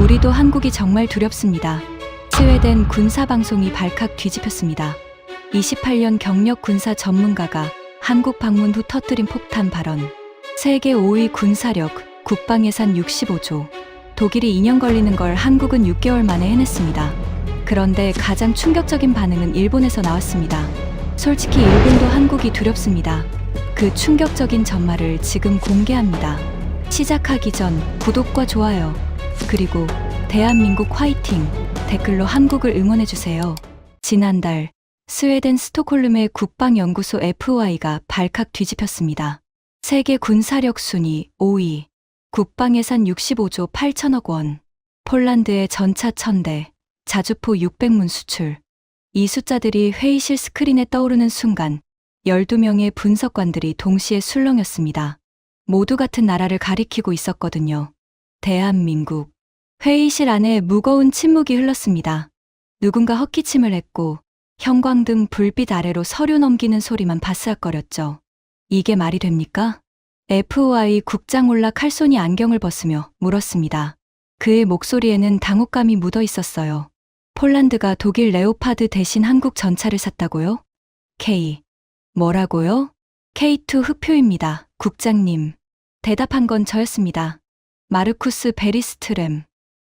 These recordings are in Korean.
우리도 한국이 정말 두렵습니다. 스웨덴 군사방송이 발칵 뒤집혔습니다. 28년 경력 군사 전문가가 한국 방문 후 터뜨린 폭탄 발언. 세계 5위 군사력, 국방예산 65조. 독일이 2년 걸리는 걸 한국은 6개월 만에 해냈습니다. 그런데 가장 충격적인 반응은 일본에서 나왔습니다. 솔직히 일본도 한국이 두렵습니다. 그 충격적인 전말을 지금 공개합니다. 시작하기 전 구독과 좋아요, 그리고 대한민국 화이팅 댓글로 한국을 응원해주세요. 지난달 스웨덴 스톡홀름의 국방연구소 FOI가 발칵 뒤집혔습니다. 세계 군사력 순위 5위, 국방예산 65조 8천억 원, 폴란드의 전차 1000대, 자주포 600문 수출. 이 숫자들이 회의실 스크린에 떠오르는 순간 12명의 분석관들이 동시에 술렁였습니다. 모두 같은 나라를 가리키고 있었거든요. 대한민국. 회의실 안에 무거운 침묵이 흘렀습니다. 누군가 헛기침을 했고 형광등 불빛 아래로 서류 넘기는 소리만 바스락거렸죠. 이게 말이 됩니까? FOI 국장 올라 칼손이 안경을 벗으며 물었습니다. 그의 목소리에는 당혹감이 묻어 있었어요. 폴란드가 독일 레오파드 대신 한국 전차를 샀다고요? 뭐라고요? K2 흑표입니다, 국장님. 대답한 건 저였습니다. 마르쿠스 베리스트렘.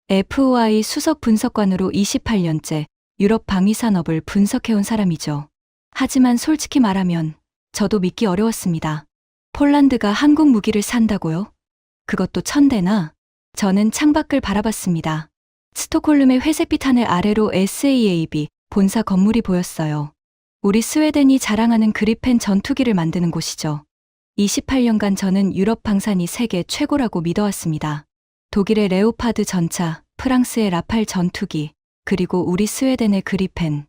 FOI 수석 분석관으로 28년째 유럽 방위산업을 분석해온 사람이죠. 하지만 솔직히 말하면 저도 믿기 어려웠습니다. 폴란드가 한국 무기를 산다고요? 그것도 1000대나? 저는 창밖을 바라봤습니다. 스톡홀름의 회색빛 하늘 아래로 SAAB 본사 건물이 보였어요. 우리 스웨덴이 자랑하는 그리펜 전투기를 만드는 곳이죠. 28년간 저는 유럽 방산이 세계 최고라고 믿어왔습니다. 독일의 레오파드 전차, 프랑스의 라팔 전투기, 그리고 우리 스웨덴의 그리펜.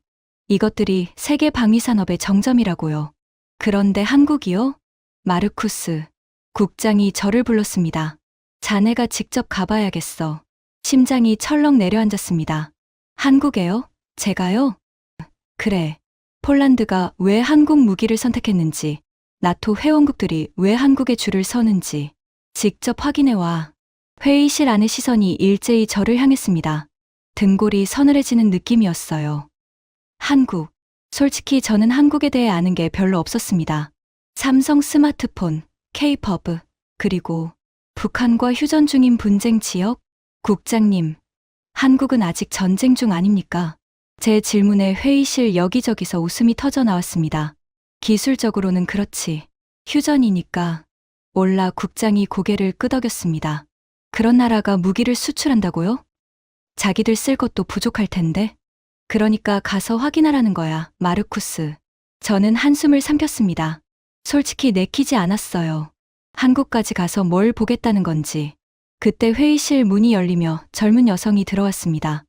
이것들이 세계 방위산업의 정점이라고요. 그런데 한국이요? 마르쿠스 국장이 저를 불렀습니다. 자네가 직접 가봐야겠어. 심장이 철렁 내려앉았습니다. 한국에요? 제가요? 그래. 폴란드가 왜 한국 무기를 선택했는지, 나토 회원국들이 왜 한국에 줄을 서는지 직접 확인해와. 회의실 안의 시선이 일제히 저를 향했습니다. 등골이 서늘해지는 느낌이었어요. 한국. 솔직히 저는 한국에 대해 아는 게 별로 없었습니다. 삼성 스마트폰, K-퍼브, 그리고 북한과 휴전 중인 분쟁 지역? 국장님, 한국은 아직 전쟁 중 아닙니까? 제 질문에 회의실 여기저기서 웃음이 터져 나왔습니다. 기술적으로는 그렇지. 휴전이니까. 올라 국장이 고개를 끄덕였습니다. 그런 나라가 무기를 수출한다고요? 자기들 쓸 것도 부족할 텐데. 그러니까 가서 확인하라는 거야, 마르쿠스. 저는 한숨을 삼켰습니다. 솔직히 내키지 않았어요. 한국까지 가서 뭘 보겠다는 건지. 그때 회의실 문이 열리며 젊은 여성이 들어왔습니다.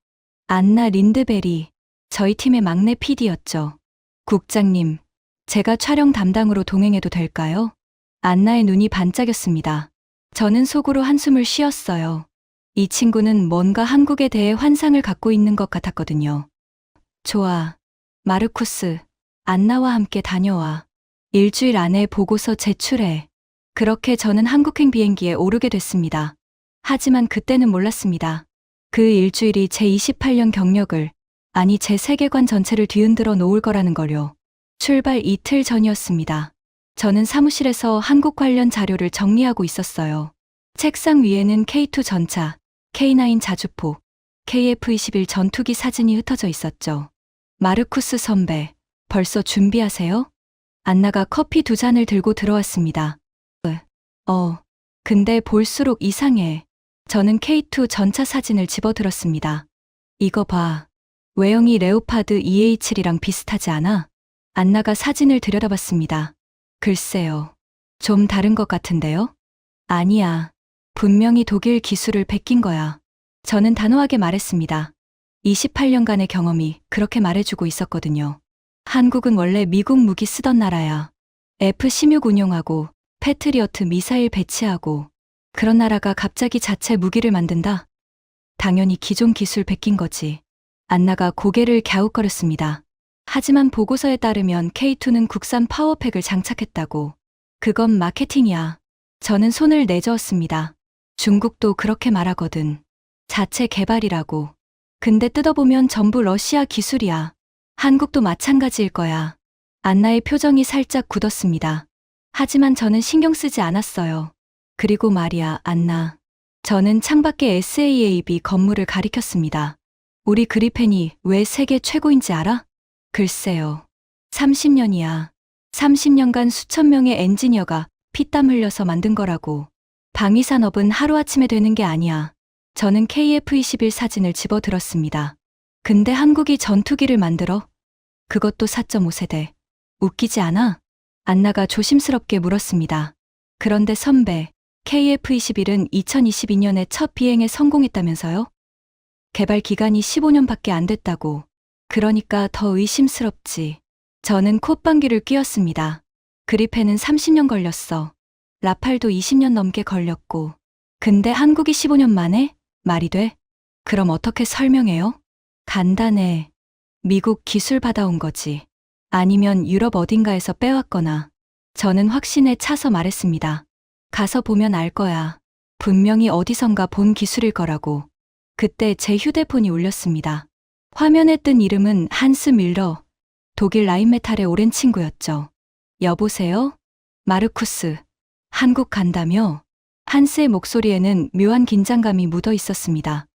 안나 린드베리, 저희 팀의 막내 PD였죠. 국장님, 제가 촬영 담당으로 동행해도 될까요? 안나의 눈이 반짝였습니다. 저는 속으로 한숨을 쉬었어요. 이 친구는 뭔가 한국에 대해 환상을 갖고 있는 것 같았거든요. 좋아. 마르쿠스, 안나와 함께 다녀와. 일주일 안에 보고서 제출해. 그렇게 저는 한국행 비행기에 오르게 됐습니다. 하지만 그때는 몰랐습니다. 그 일주일이 제 28년 경력을, 아니 제 세계관 전체를 뒤흔들어 놓을 거라는 걸요. 출발 이틀 전이었습니다. 저는 사무실에서 한국 관련 자료를 정리하고 있었어요. 책상 위에는 K2 전차, K9 자주포, KF-21 전투기 사진이 흩어져 있었죠. 마르쿠스 선배, 벌써 준비하세요? 안나가 커피 2잔을 들고 들어왔습니다. 근데 볼수록 이상해. 저는 K2 전차 사진을 집어들었습니다. 이거 봐. 외형이 레오파드 EA7이랑 비슷하지 않아? 안나가 사진을 들여다봤습니다. 글쎄요. 좀 다른 것 같은데요? 아니야. 분명히 독일 기술을 베낀 거야. 저는 단호하게 말했습니다. 28년간의 경험이 그렇게 말해주고 있었거든요. 한국은 원래 미국 무기 쓰던 나라야. F-16 운용하고 패트리어트 미사일 배치하고. 그런 나라가 갑자기 자체 무기를 만든다? 당연히 기존 기술 베낀 거지. 안나가 고개를 갸웃거렸습니다. 하지만 보고서에 따르면 K2는 국산 파워팩을 장착했다고. 그건 마케팅이야. 저는 손을 내저었습니다. 중국도 그렇게 말하거든. 자체 개발이라고. 근데 뜯어보면 전부 러시아 기술이야. 한국도 마찬가지일 거야. 안나의 표정이 살짝 굳었습니다. 하지만 저는 신경 쓰지 않았어요. 그리고 말이야, 안나. 저는 창밖에 SAAB 건물을 가리켰습니다. 우리 그리펜이 왜 세계 최고인지 알아? 글쎄요. 30년이야. 30년간 수천 명의 엔지니어가 피땀 흘려서 만든 거라고. 방위산업은 하루아침에 되는 게 아니야. 저는 KF-21 사진을 집어들었습니다. 근데 한국이 전투기를 만들어? 그것도 4.5세대. 웃기지 않아? 안나가 조심스럽게 물었습니다. 그런데 선배, KF-21은 2022년에 첫 비행에 성공했다면서요? 개발 기간이 15년밖에 안 됐다고. 그러니까 더 의심스럽지. 저는 콧방귀를 뀌었습니다. 그리펜은 30년 걸렸어. 라팔도 20년 넘게 걸렸고. 근데 한국이 15년 만에? 말이 돼? 그럼 어떻게 설명해요? 간단해. 미국 기술 받아온 거지. 아니면 유럽 어딘가에서 빼왔거나. 저는 확신에 차서 말했습니다. 가서 보면 알 거야. 분명히 어디선가 본 기술일 거라고. 그때 제 휴대폰이 울렸습니다. 화면에 뜬 이름은 한스 밀러, 독일 라인메탈의 오랜 친구였죠. 여보세요? 마르쿠스, 한국 간다며? 한스의 목소리에는 묘한 긴장감이 묻어 있었습니다.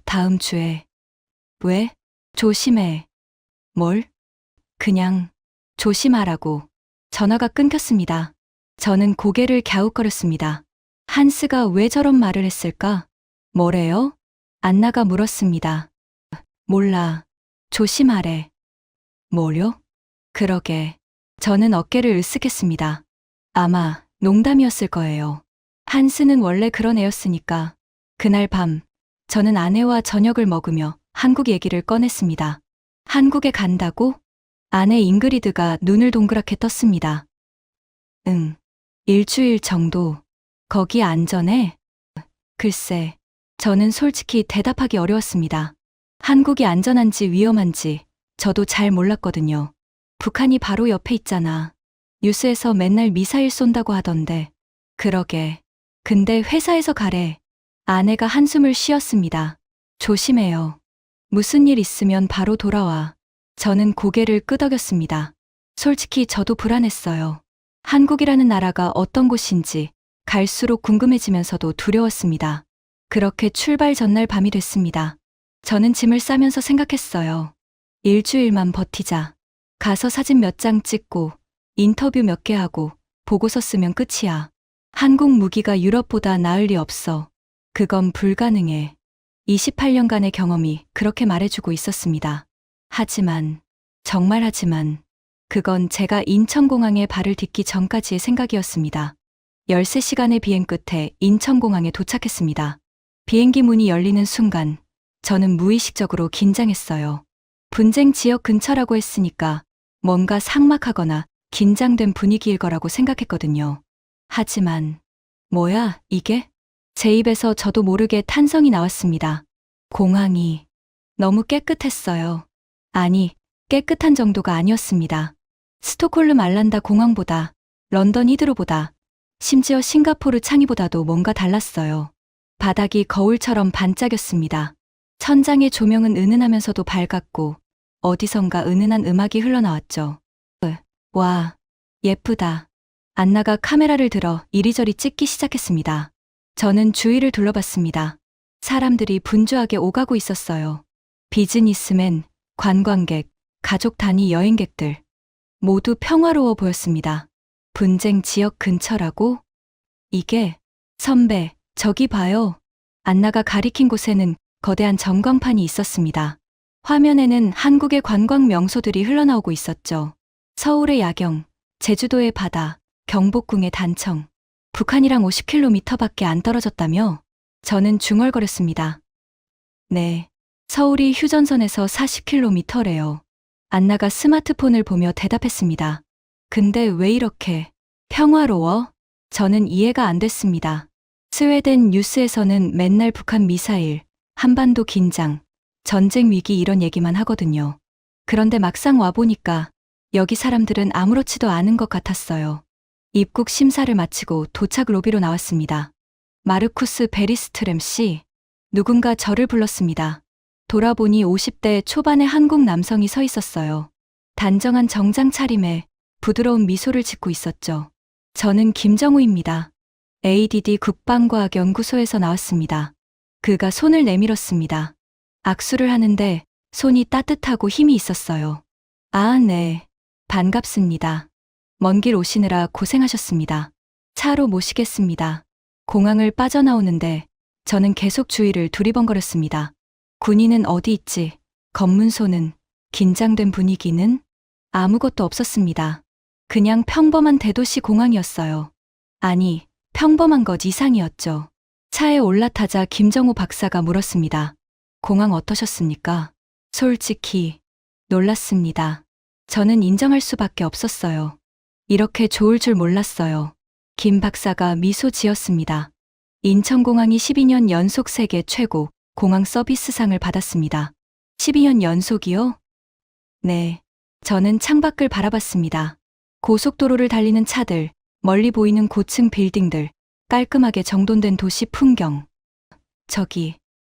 다음 주에. 왜? 조심해. 뭘? 그냥 조심하라고. 전화가 끊겼습니다. 저는 고개를 갸웃거렸습니다. 한스가 왜 저런 말을 했을까? 뭐래요? 안나가 물었습니다. 몰라. 조심하래. 뭐요? 그러게. 저는 어깨를 으쓱했습니다. 아마 농담이었을 거예요. 한스는 원래 그런 애였으니까. 그날 밤, 저는 아내와 저녁을 먹으며 한국 얘기를 꺼냈습니다. 한국에 간다고? 아내 잉그리드가 눈을 동그랗게 떴습니다. 응. 일주일 정도. 거기 안전해? 글쎄, 저는 솔직히 대답하기 어려웠습니다. 한국이 안전한지 위험한지 저도 잘 몰랐거든요. 북한이 바로 옆에 있잖아. 뉴스에서 맨날 미사일 쏜다고 하던데. 그러게. 근데 회사에서 가래. 아내가 한숨을 쉬었습니다. 조심해요. 무슨 일 있으면 바로 돌아와. 저는 고개를 끄덕였습니다. 솔직히 저도 불안했어요. 한국이라는 나라가 어떤 곳인지 갈수록 궁금해지면서도 두려웠습니다. 그렇게 출발 전날 밤이 됐습니다. 저는 짐을 싸면서 생각했어요. 일주일만 버티자. 가서 사진 몇 장 찍고 인터뷰 몇 개 하고 보고서 쓰면 끝이야. 한국 무기가 유럽보다 나을 리 없어. 그건 불가능해. 28년간의 경험이 그렇게 말해주고 있었습니다. 하지만, 정말 하지만, 그건 제가 인천공항에 발을 딛기 전까지의 생각이었습니다. 13시간의 비행 끝에 인천공항에 도착했습니다. 비행기 문이 열리는 순간, 저는 무의식적으로 긴장했어요. 분쟁 지역 근처라고 했으니까 뭔가 삭막하거나 긴장된 분위기일 거라고 생각했거든요. 하지만, 뭐야, 이게? 제 입에서 저도 모르게 탄성이 나왔습니다. 공항이 너무 깨끗했어요. 아니, 깨끗한 정도가 아니었습니다. 스톡홀름 알란다 공항보다, 런던 히드로보다, 심지어 싱가포르 창이보다도 뭔가 달랐어요. 바닥이 거울처럼 반짝였습니다. 천장의 조명은 은은하면서도 밝았고, 어디선가 은은한 음악이 흘러나왔죠. 와, 예쁘다. 안나가 카메라를 들어 이리저리 찍기 시작했습니다. 저는 주위를 둘러봤습니다. 사람들이 분주하게 오가고 있었어요. 비즈니스맨, 관광객, 가족 단위 여행객들. 모두 평화로워 보였습니다. 분쟁 지역 근처라고? 이게, 선배, 저기 봐요. 안나가 가리킨 곳에는 거대한 전광판이 있었습니다. 화면에는 한국의 관광 명소들이 흘러나오고 있었죠. 서울의 야경, 제주도의 바다, 경복궁의 단청. 북한이랑 50km밖에 안 떨어졌다며? 저는 중얼거렸습니다. 네, 서울이 휴전선에서 40km래요. 안나가 스마트폰을 보며 대답했습니다. 근데 왜 이렇게 평화로워? 저는 이해가 안 됐습니다. 스웨덴 뉴스에서는 맨날 북한 미사일, 한반도 긴장, 전쟁 위기 이런 얘기만 하거든요. 그런데 막상 와보니까 여기 사람들은 아무렇지도 않은 것 같았어요. 입국 심사를 마치고 도착 로비로 나왔습니다. 마르쿠스 베리스트렘 씨, 누군가 저를 불렀습니다. 돌아보니 50대 초반의 한국 남성이 서 있었어요. 단정한 정장 차림에 부드러운 미소를 짓고 있었죠. 저는 김정우입니다. ADD 국방과학연구소에서 나왔습니다. 그가 손을 내밀었습니다. 악수를 하는데 손이 따뜻하고 힘이 있었어요. 아, 네. 반갑습니다. 먼 길 오시느라 고생하셨습니다. 차로 모시겠습니다. 공항을 빠져나오는데 저는 계속 주위를 두리번거렸습니다. 군인은 어디 있지? 검문소는? 긴장된 분위기는? 아무것도 없었습니다. 그냥 평범한 대도시 공항이었어요. 아니, 평범한 것 이상이었죠. 차에 올라타자 김정우 박사가 물었습니다. 공항 어떠셨습니까? 솔직히 놀랐습니다. 저는 인정할 수밖에 없었어요. 이렇게 좋을 줄 몰랐어요. 김 박사가 미소 지었습니다. 인천공항이 12년 연속 세계 최고 공항 서비스상을 받았습니다. 12년 연속이요? 네. 저는 창밖을 바라봤습니다. 고속도로를 달리는 차들, 멀리 보이는 고층 빌딩들, 깔끔하게 정돈된 도시 풍경.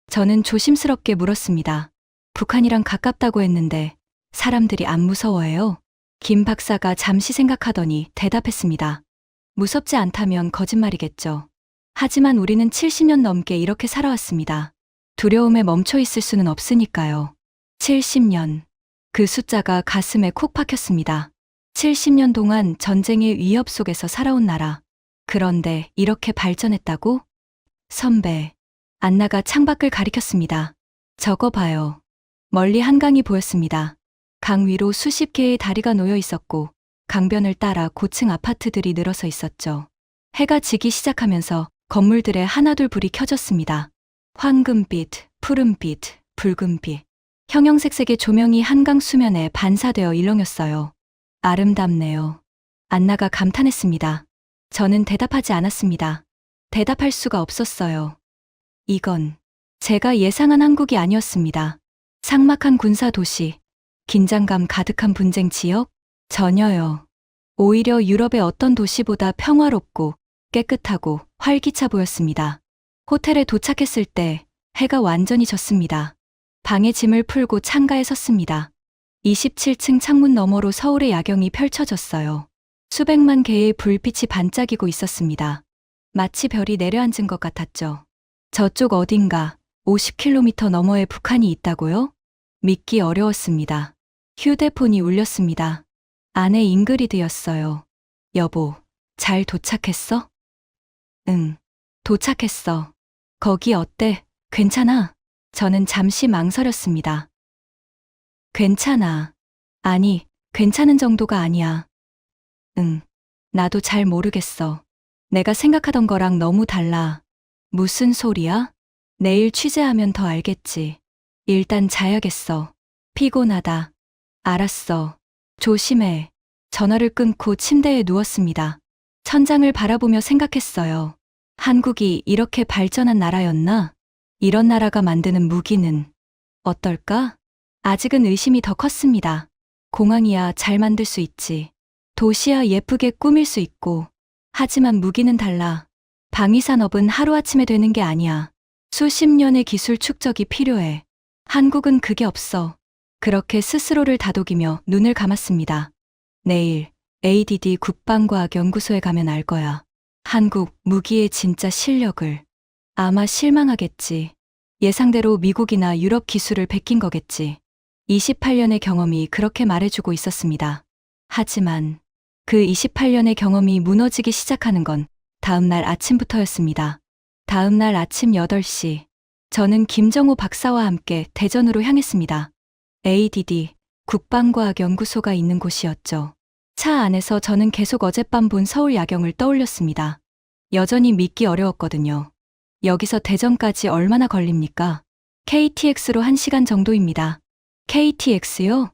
저는 조심스럽게 물었습니다. 북한이랑 가깝다고 했는데 사람들이 안 무서워해요? 김 박사가 잠시 생각하더니 대답했습니다. 무섭지 않다면 거짓말이겠죠. 하지만 우리는 70년 넘게 이렇게 살아왔습니다. 두려움에 멈춰 있을 수는 없으니까요. 70년. 그 숫자가 가슴에 콕 박혔습니다. 70년 동안 전쟁의 위협 속에서 살아온 나라. 그런데 이렇게 발전했다고? 선배. 안나가 창밖을 가리켰습니다. 저거 봐요. 멀리 한강이 보였습니다. 강 위로 수십 개의 다리가 놓여 있었고 강변을 따라 고층 아파트들이 늘어서 있었죠. 해가 지기 시작하면서 건물들에 하나둘 불이 켜졌습니다. 황금빛, 푸른빛, 붉은빛. 형형색색의 조명이 한강 수면에 반사되어 일렁였어요. 아름답네요. 안나가 감탄했습니다. 저는 대답하지 않았습니다. 대답할 수가 없었어요. 이건 제가 예상한 한국이 아니었습니다. 삭막한 군사 도시, 긴장감 가득한 분쟁 지역? 전혀요. 오히려 유럽의 어떤 도시보다 평화롭고 깨끗하고 활기차 보였습니다. 호텔에 도착했을 때 해가 완전히 졌습니다. 방에 짐을 풀고 창가에 섰습니다. 27층 창문 너머로 서울의 야경이 펼쳐졌어요. 수백만 개의 불빛이 반짝이고 있었습니다. 마치 별이 내려앉은 것 같았죠. 저쪽 어딘가 50km 너머에 북한이 있다고요? 믿기 어려웠습니다. 휴대폰이 울렸습니다. 아내 잉그리드였어요. 여보, 잘 도착했어? 응, 도착했어. 거기 어때? 괜찮아? 저는 잠시 망설였습니다. 괜찮아. 아니, 괜찮은 정도가 아니야. 응, 나도 잘 모르겠어. 내가 생각하던 거랑 너무 달라. 무슨 소리야? 내일 취재하면 더 알겠지. 일단 자야겠어. 피곤하다. 알았어. 조심해. 전화를 끊고 침대에 누웠습니다. 천장을 바라보며 생각했어요. 한국이 이렇게 발전한 나라였나? 이런 나라가 만드는 무기는 어떨까? 아직은 의심이 더 컸습니다. 공항이야 잘 만들 수 있지. 도시야 예쁘게 꾸밀 수 있고. 하지만 무기는 달라. 방위산업은 하루아침에 되는 게 아니야. 수십 년의 기술 축적이 필요해. 한국은 그게 없어. 그렇게 스스로를 다독이며 눈을 감았습니다. 내일 ADD 국방과학연구소에 가면 알 거야. 한국 무기의 진짜 실력을. 아마 실망하겠지. 예상대로 미국이나 유럽 기술을 베낀 거겠지. 28년의 경험이 그렇게 말해주고 있었습니다. 하지만 그 28년의 경험이 무너지기 시작하는 건 다음 날 아침부터였습니다. 다음 날 아침 8시, 저는 김정우 박사와 함께 대전으로 향했습니다. ADD, 국방과학연구소가 있는 곳이었죠. 차 안에서 저는 계속 어젯밤 본 서울 야경을 떠올렸습니다. 여전히 믿기 어려웠거든요. 여기서 대전까지 얼마나 걸립니까? KTX로 1시간 정도입니다. KTX요?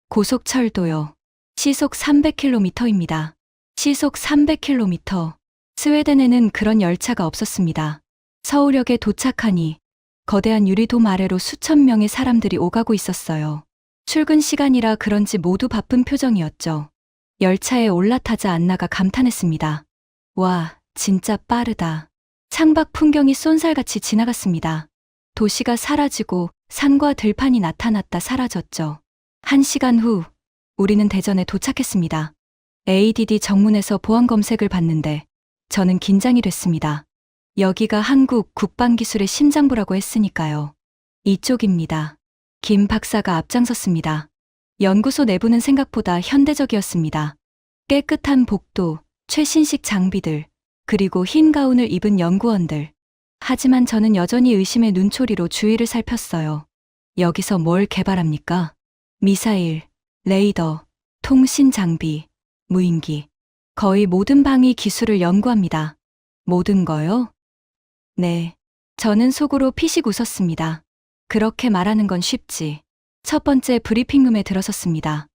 고속철도요. 시속 300km입니다. 시속 300km. 스웨덴에는 그런 열차가 없었습니다. 서울역에 도착하니 거대한 유리돔 아래로 수천 명의 사람들이 오가고 있었어요. 출근 시간이라 그런지 모두 바쁜 표정이었죠. 열차에 올라타자 안나가 감탄했습니다. 와, 진짜 빠르다. 창밖 풍경이 쏜살같이 지나갔습니다. 도시가 사라지고 산과 들판이 나타났다 사라졌죠. 1시간 후, 우리는 대전에 도착했습니다. ADD 정문에서 보안 검색을 받는데 저는 긴장이 됐습니다. 여기가 한국 국방기술의 심장부라고 했으니까요. 이쪽입니다. 김 박사가 앞장섰습니다. 연구소 내부는 생각보다 현대적이었습니다. 깨끗한 복도, 최신식 장비들, 그리고 흰 가운을 입은 연구원들. 하지만 저는 여전히 의심의 눈초리로 주위를 살폈어요. 여기서 뭘 개발합니까? 미사일, 레이더, 통신 장비, 무인기. 거의 모든 방위 기술을 연구합니다. 모든 거요? 네. 저는 속으로 피식 웃었습니다. 그렇게 말하는 건 쉽지. 첫 번째 브리핑룸에 들어섰습니다.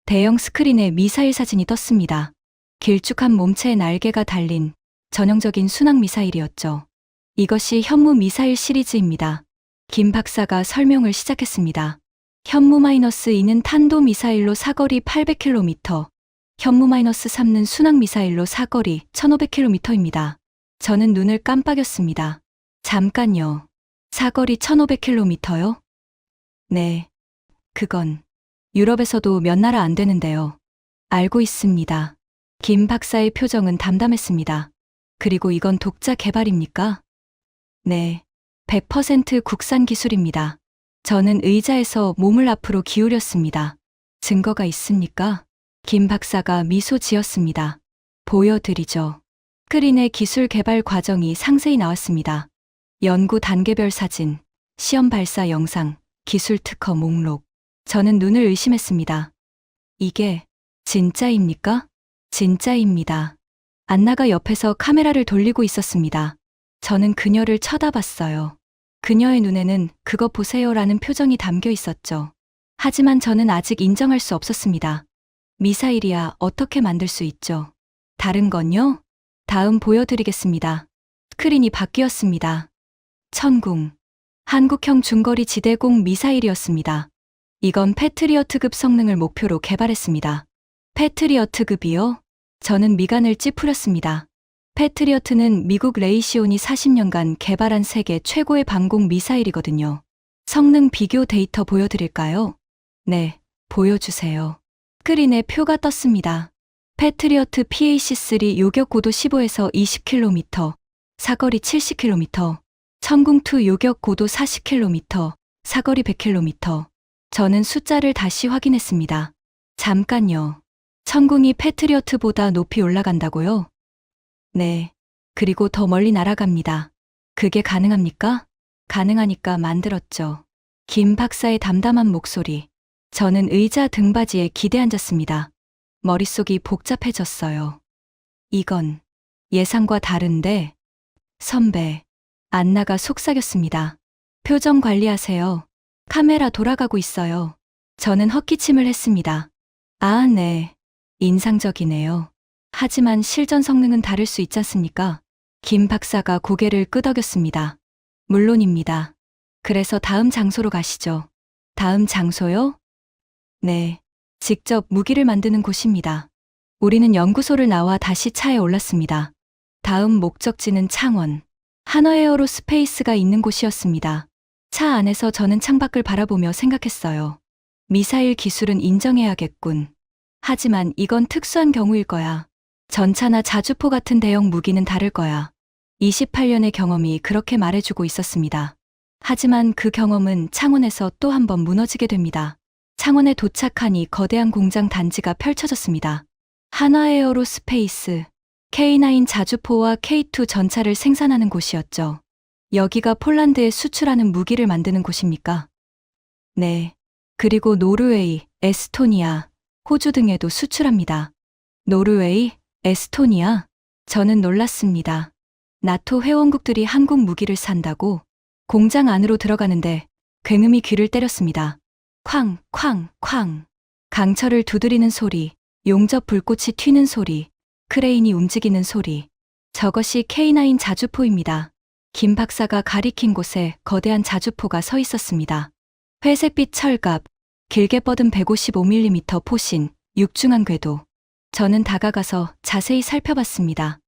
대형 스크린에 미사일 사진이 떴습니다. 길쭉한 몸체에 날개가 달린 전형적인 순항 미사일이었죠. 이것이 현무 미사일 시리즈입니다. 김 박사가 설명을 시작했습니다. 현무-2는 탄도 미사일로 사거리 800km, 현무-3는 순항 미사일로 사거리 1500km입니다. 저는 눈을 깜빡였습니다. 잠깐요. 사거리 1500km요? 네. 그건 유럽에서도 몇 나라 안 되는데요. 알고 있습니다. 김 박사의 표정은 담담했습니다. 그리고 이건 독자 개발입니까? 네. 100% 국산 기술입니다. 저는 의자에서 몸을 앞으로 기울였습니다. 증거가 있습니까? 김 박사가 미소 지었습니다. 보여드리죠. 스크린의 기술 개발 과정이 상세히 나왔습니다. 연구 단계별 사진, 시험 발사 영상, 기술 특허 목록. 저는 눈을 의심했습니다. 이게 진짜입니까? 진짜입니다. 안나가 옆에서 카메라를 돌리고 있었습니다. 저는 그녀를 쳐다봤어요. 그녀의 눈에는 그거 보세요라는 표정이 담겨 있었죠. 하지만 저는 아직 인정할 수 없었습니다. 미사일이야 어떻게 만들 수 있죠? 다른 건요? 다음 보여드리겠습니다. 스크린이 바뀌었습니다. 천궁. 한국형 중거리 지대공 미사일이었습니다. 이건 패트리어트급 성능을 목표로 개발했습니다. 패트리어트급이요? 저는 미간을 찌푸렸습니다. 패트리어트는 미국 레이시온이 40년간 개발한 세계 최고의 방공 미사일이거든요. 성능 비교 데이터 보여드릴까요? 네, 보여주세요. 스크린에 표가 떴습니다. 패트리어트 PAC-3 요격 고도 15에서 20km, 사거리 70km, 천궁2 요격 고도 40km, 사거리 100km. 저는 숫자를 다시 확인했습니다. 잠깐요. 천궁이 패트리어트보다 높이 올라간다고요? 네. 그리고 더 멀리 날아갑니다. 그게 가능합니까? 가능하니까 만들었죠. 김 박사의 담담한 목소리. 저는 의자 등받이에 기대 앉았습니다. 머릿속이 복잡해졌어요. 이건 예상과 다른데, 선배. 안나가 속삭였습니다. 표정 관리하세요. 카메라 돌아가고 있어요. 저는 헛기침을 했습니다. 아, 네. 인상적이네요. 하지만 실전 성능은 다를 수 있지 않습니까? 김 박사가 고개를 끄덕였습니다. 물론입니다. 그래서 다음 장소로 가시죠. 다음 장소요? 네. 직접 무기를 만드는 곳입니다. 우리는 연구소를 나와 다시 차에 올랐습니다. 다음 목적지는 창원. 한화에어로스페이스가 있는 곳이었습니다. 차 안에서 저는 창밖을 바라보며 생각했어요. 미사일 기술은 인정해야겠군. 하지만 이건 특수한 경우일 거야. 전차나 자주포 같은 대형 무기는 다를 거야. 28년의 경험이 그렇게 말해주고 있었습니다. 하지만 그 경험은 창원에서 또 한 번 무너지게 됩니다. 창원에 도착하니 거대한 공장 단지가 펼쳐졌습니다. 한화에어로스페이스, K9 자주포와 K2 전차를 생산하는 곳이었죠. 여기가 폴란드에 수출하는 무기를 만드는 곳입니까? 네. 그리고 노르웨이, 에스토니아, 호주 등에도 수출합니다. 노르웨이, 에스토니아? 저는 놀랐습니다. 나토 회원국들이 한국 무기를 산다고? 공장 안으로 들어가는데 굉음이 귀를 때렸습니다. 쾅, 쾅, 쾅. 강철을 두드리는 소리, 용접 불꽃이 튀는 소리, 크레인이 움직이는 소리. 저것이 K9 자주포입니다. 김 박사가 가리킨 곳에 거대한 자주포가 서 있었습니다. 회색빛 철갑, 길게 뻗은 155mm 포신, 육중한 궤도. 저는 다가가서 자세히 살펴봤습니다.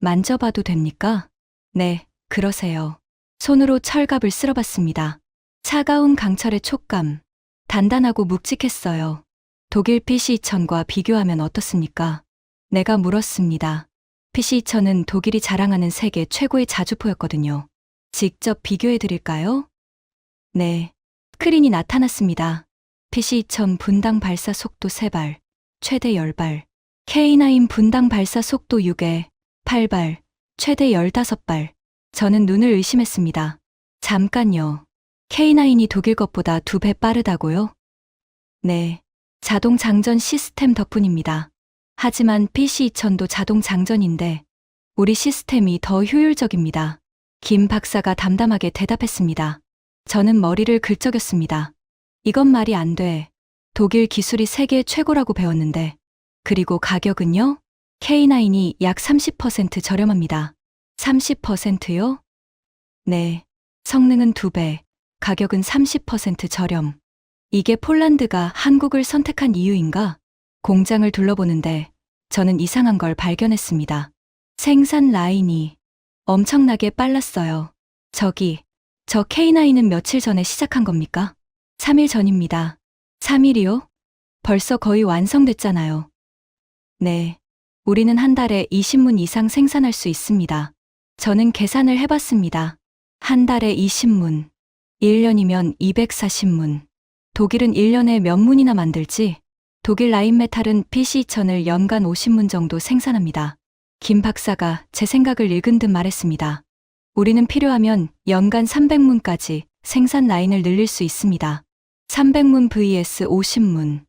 만져봐도 됩니까? 네, 그러세요. 손으로 철갑을 쓸어봤습니다. 차가운 강철의 촉감. 단단하고 묵직했어요. 독일 PC-2000과 비교하면 어떻습니까? 내가 물었습니다. PC-2000은 독일이 자랑하는 세계 최고의 자주포였거든요. 직접 비교해 드릴까요? 네. 스크린이 나타났습니다. PC-2000 분당 발사 속도 3발, 최대 10발. K9 분당 발사 속도 6에 8발, 최대 15발. 저는 눈을 의심했습니다. 잠깐요. K9이 독일 것보다 2배 빠르다고요? 네. 자동 장전 시스템 덕분입니다. 하지만 PC-2000도 자동 장전인데 우리 시스템이 더 효율적입니다. 김 박사가 담담하게 대답했습니다. 저는 머리를 긁적였습니다. 이건 말이 안 돼. 독일 기술이 세계 최고라고 배웠는데. 그리고 가격은요? K9이 약 30% 저렴합니다. 30%요? 네. 성능은 2배, 가격은 30% 저렴. 이게 폴란드가 한국을 선택한 이유인가? 공장을 둘러보는데 저는 이상한 걸 발견했습니다. 생산 라인이 엄청나게 빨랐어요. 저 K9은 며칠 전에 시작한 겁니까? 3일 전입니다. 3일이요? 벌써 거의 완성됐잖아요. 네. 우리는 한 달에 20문 이상 생산할 수 있습니다. 저는 계산을 해봤습니다. 한 달에 20문. 1년이면 240문. 독일은 1년에 몇 문이나 만들지? 독일 라인메탈은 PC-2000을 연간 50문 정도 생산합니다. 김 박사가 제 생각을 읽은 듯 말했습니다. 우리는 필요하면 연간 300문까지 생산 라인을 늘릴 수 있습니다. 300문 vs 50문.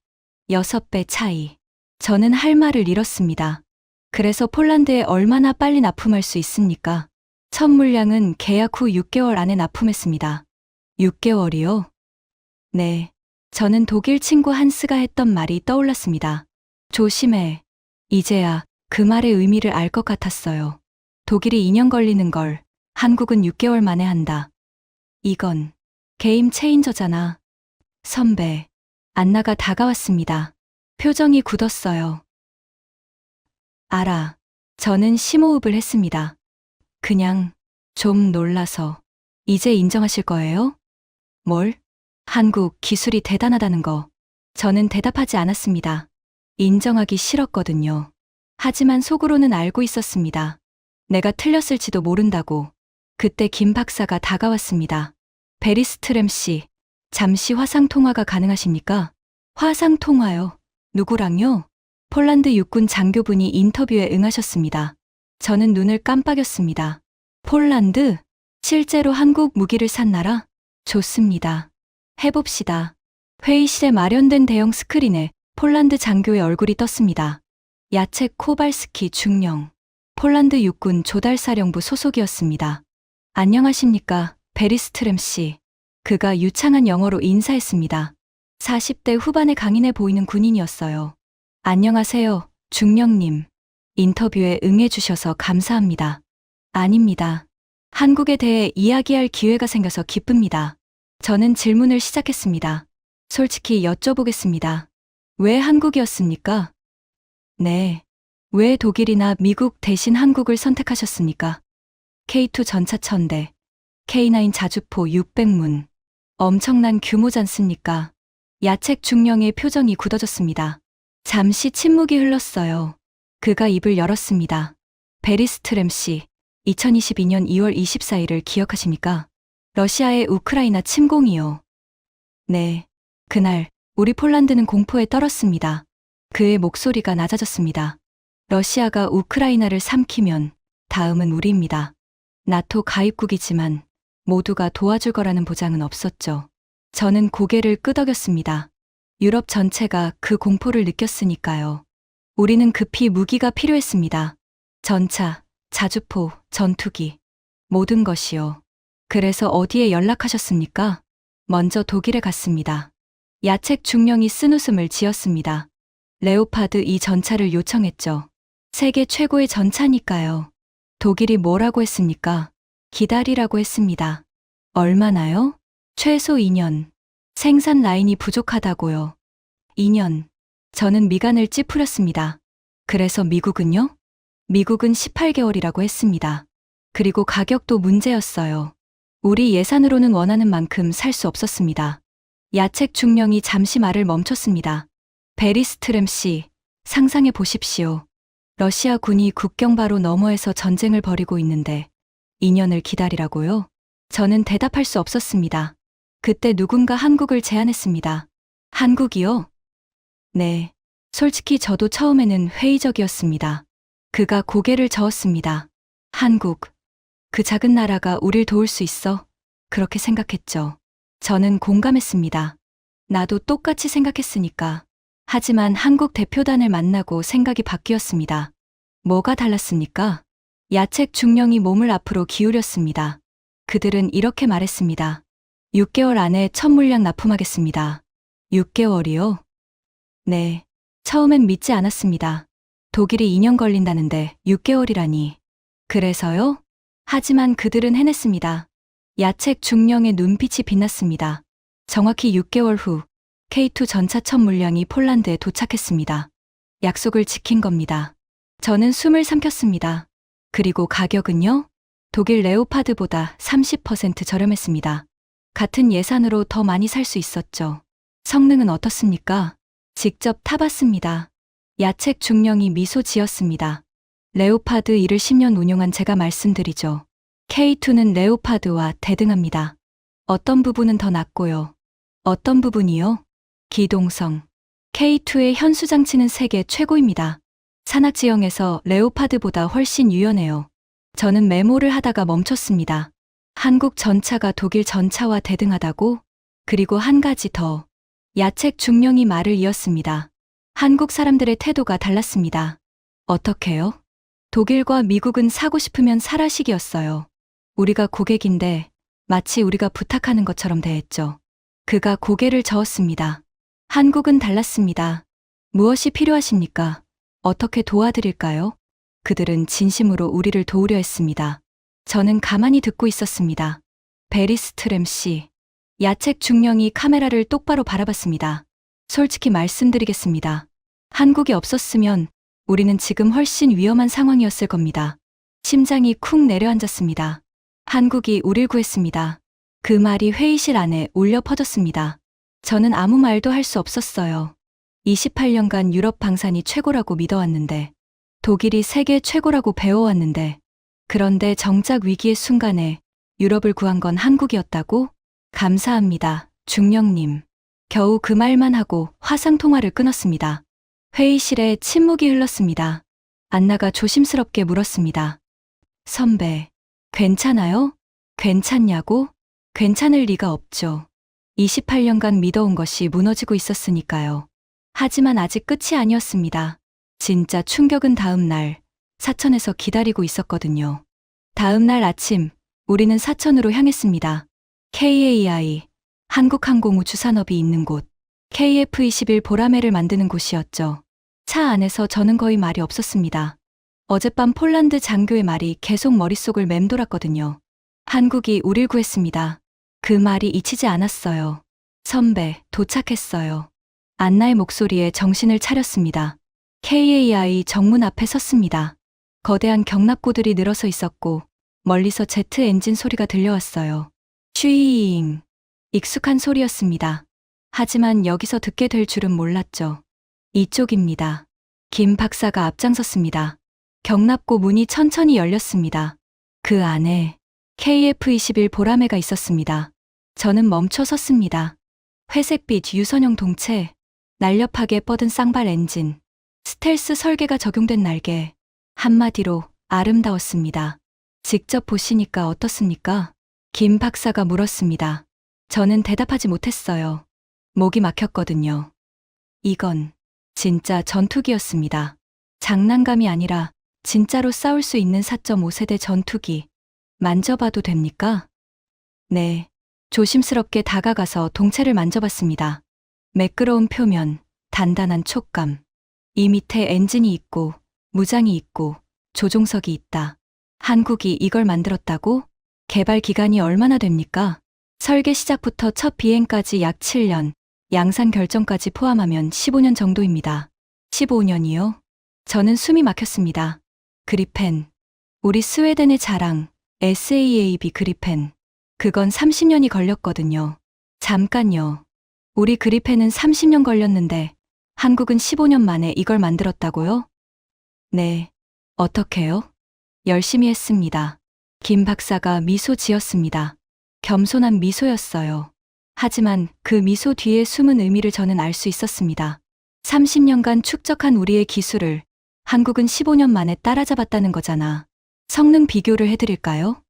6배 차이. 저는 할 말을 잃었습니다. 그래서 폴란드에 얼마나 빨리 납품할 수 있습니까? 첫 물량은 계약 후 6개월 안에 납품했습니다. 6개월이요? 네. 저는 독일 친구 한스가 했던 말이 떠올랐습니다. 조심해. 이제야 그 말의 의미를 알 것 같았어요. 독일이 2년 걸리는 걸 한국은 6개월 만에 한다. 이건 게임 체인저잖아. 선배. 안나가 다가왔습니다. 표정이 굳었어요. 알아. 저는 심호흡을 했습니다. 그냥 좀 놀라서. 이제 인정하실 거예요? 뭘? 한국 기술이 대단하다는 거. 저는 대답하지 않았습니다. 인정하기 싫었거든요. 하지만 속으로는 알고 있었습니다. 내가 틀렸을지도 모른다고. 그때 김 박사가 다가왔습니다. 베리스트램 씨, 잠시 화상 통화가 가능하십니까? 화상 통화요? 누구랑요? 폴란드 육군 장교분이 인터뷰에 응하셨습니다. 저는 눈을 깜빡였습니다. 폴란드? 실제로 한국 무기를 산 나라? 좋습니다. 해봅시다. 회의실에 마련된 대형 스크린에 폴란드 장교의 얼굴이 떴습니다. 야첵 코발스키 중령. 폴란드 육군 조달사령부 소속이었습니다. 안녕하십니까, 베리스트램 씨. 그가 유창한 영어로 인사했습니다. 40대 후반의 강인해 보이는 군인이었어요. 안녕하세요, 중령님. 인터뷰에 응해주셔서 감사합니다. 아닙니다. 한국에 대해 이야기할 기회가 생겨서 기쁩니다. 저는 질문을 시작했습니다. 솔직히 여쭤보겠습니다. 왜 한국이었습니까? 네. 왜 독일이나 미국 대신 한국을 선택하셨습니까? K2 전차 1000대, K9 자주포 600문. 엄청난 규모잖습니까? 야첵 중령의 표정이 굳어졌습니다. 잠시 침묵이 흘렀어요. 그가 입을 열었습니다. 베리스트램 씨, 2022년 2월 24일을 기억하십니까? 러시아의 우크라이나 침공이요. 네. 그날 우리 폴란드는 공포에 떨었습니다. 그의 목소리가 낮아졌습니다. 러시아가 우크라이나를 삼키면 다음은 우리입니다. 나토 가입국이지만 모두가 도와줄 거라는 보장은 없었죠. 저는 고개를 끄덕였습니다. 유럽 전체가 그 공포를 느꼈으니까요. 우리는 급히 무기가 필요했습니다. 전차, 자주포, 전투기, 모든 것이요. 그래서 어디에 연락하셨습니까? 먼저 독일에 갔습니다. 야첵 중령이 쓴웃음을 지었습니다. 레오파드 2 전차를 요청했죠. 세계 최고의 전차니까요. 독일이 뭐라고 했습니까? 기다리라고 했습니다. 얼마나요? 최소 2년. 생산 라인이 부족하다고요. 2년. 저는 미간을 찌푸렸습니다. 그래서 미국은요? 미국은 18개월이라고 했습니다. 그리고 가격도 문제였어요. 우리 예산으로는 원하는 만큼 살 수 없었습니다. 야책 중령이 잠시 말을 멈췄습니다. 베리스트렘 씨, 상상해 보십시오. 러시아 군이 국경 바로 너머에서 전쟁을 벌이고 있는데 2년을 기다리라고요? 저는 대답할 수 없었습니다. 그때 누군가 한국을 제안했습니다. 한국이요? 네. 솔직히 저도 처음에는 회의적이었습니다. 그가 고개를 저었습니다. 한국. 그 작은 나라가 우릴 도울 수 있어? 그렇게 생각했죠. 저는 공감했습니다. 나도 똑같이 생각했으니까. 하지만 한국 대표단을 만나고 생각이 바뀌었습니다. 뭐가 달랐습니까? 야책 중령이 몸을 앞으로 기울였습니다. 그들은 이렇게 말했습니다. 6개월 안에 첫 물량 납품하겠습니다. 6개월이요? 네. 처음엔 믿지 않았습니다. 독일이 2년 걸린다는데 6개월이라니. 그래서요? 하지만 그들은 해냈습니다. 야책 중령의 눈빛이 빛났습니다. 정확히 6개월 후 K2 전차 첫 물량이 폴란드에 도착했습니다. 약속을 지킨 겁니다. 저는 숨을 삼켰습니다. 그리고 가격은요? 독일 레오파드보다 30% 저렴했습니다. 같은 예산으로 더 많이 살 수 있었죠. 성능은 어떻습니까? 직접 타봤습니다. 야책 중령이 미소 지었습니다. 레오파드 1을 10년 운용한 제가 말씀드리죠. K2는 레오파드와 대등합니다. 어떤 부분은 더 낫고요. 어떤 부분이요? 기동성. K2의 현수 장치는 세계 최고입니다. 산악 지형에서 레오파드보다 훨씬 유연해요. 저는 메모를 하다가 멈췄습니다. 한국 전차가 독일 전차와 대등하다고? 그리고 한 가지 더. 야책 중령이 말을 이었습니다. 한국 사람들의 태도가 달랐습니다. 어떻게요? 독일과 미국은 사고 싶으면 사라식이었어요. 우리가 고객인데 마치 우리가 부탁하는 것처럼 대했죠. 그가 고개를 저었습니다. 한국은 달랐습니다. 무엇이 필요하십니까? 어떻게 도와드릴까요? 그들은 진심으로 우리를 도우려 했습니다. 저는 가만히 듣고 있었습니다. 베리스트렘 씨. 야책 중령이 카메라를 똑바로 바라봤습니다. 솔직히 말씀드리겠습니다. 한국이 없었으면 우리는 지금 훨씬 위험한 상황이었을 겁니다. 심장이 쿵 내려앉았습니다. 한국이 우릴 구했습니다. 그 말이 회의실 안에 울려 퍼졌습니다. 저는 아무 말도 할 수 없었어요. 28년간 유럽 방산이 최고라고 믿어왔는데, 독일이 세계 최고라고 배워왔는데, 그런데 정작 위기의 순간에 유럽을 구한 건 한국이었다고? 감사합니다, 중령님. 겨우 그 말만 하고 화상 통화를 끊었습니다. 회의실에 침묵이 흘렀습니다. 안나가 조심스럽게 물었습니다. 선배, 괜찮아요? 괜찮냐고? 괜찮을 리가 없죠. 28년간 믿어온 것이 무너지고 있었으니까요. 하지만 아직 끝이 아니었습니다. 진짜 충격은 다음 날, 사천에서 기다리고 있었거든요. 다음 날 아침, 우리는 사천으로 향했습니다. KAI, 한국항공우주산업이 있는 곳, KF-21 보라매를 만드는 곳이었죠. 차 안에서 저는 거의 말이 없었습니다. 어젯밤 폴란드 장교의 말이 계속 머릿속을 맴돌았거든요. 한국이 우릴 구했습니다. 그 말이 잊히지 않았어요. 선배, 도착했어요. 안나의 목소리에 정신을 차렸습니다. KAI 정문 앞에 섰습니다. 거대한 경납고들이 늘어서 있었고 멀리서 제트 엔진 소리가 들려왔어요. 슈이잉. 익숙한 소리였습니다. 하지만 여기서 듣게 될 줄은 몰랐죠. 이쪽입니다. 김 박사가 앞장섰습니다. 경납고 문이 천천히 열렸습니다. 그 안에 KF-21 보라매가 있었습니다. 저는 멈춰 섰습니다. 회색빛 유선형 동체, 날렵하게 뻗은 쌍발 엔진, 스텔스 설계가 적용된 날개, 한마디로 아름다웠습니다. 직접 보시니까 어떻습니까? 김 박사가 물었습니다. 저는 대답하지 못했어요. 목이 막혔거든요. 이건 진짜 전투기였습니다. 장난감이 아니라 진짜로 싸울 수 있는 4.5세대 전투기. 만져봐도 됩니까? 네. 조심스럽게 다가가서 동체를 만져봤습니다. 매끄러운 표면, 단단한 촉감. 이 밑에 엔진이 있고, 무장이 있고, 조종석이 있다. 한국이 이걸 만들었다고? 개발 기간이 얼마나 됩니까? 설계 시작부터 첫 비행까지 약 7년, 양산 결정까지 포함하면 15년 정도입니다. 15년이요? 저는 숨이 막혔습니다. 그리펜. 우리 스웨덴의 자랑, SAAB 그리펜. 그건 30년이 걸렸거든요. 잠깐요. 우리 그리펜은 30년 걸렸는데 한국은 15년 만에 이걸 만들었다고요? 네. 어떻게요? 열심히 했습니다. 김 박사가 미소 지었습니다. 겸손한 미소였어요. 하지만 그 미소 뒤에 숨은 의미를 저는 알 수 있었습니다. 30년간 축적한 우리의 기술을 한국은 15년 만에 따라잡았다는 거잖아. 성능 비교를 해드릴까요?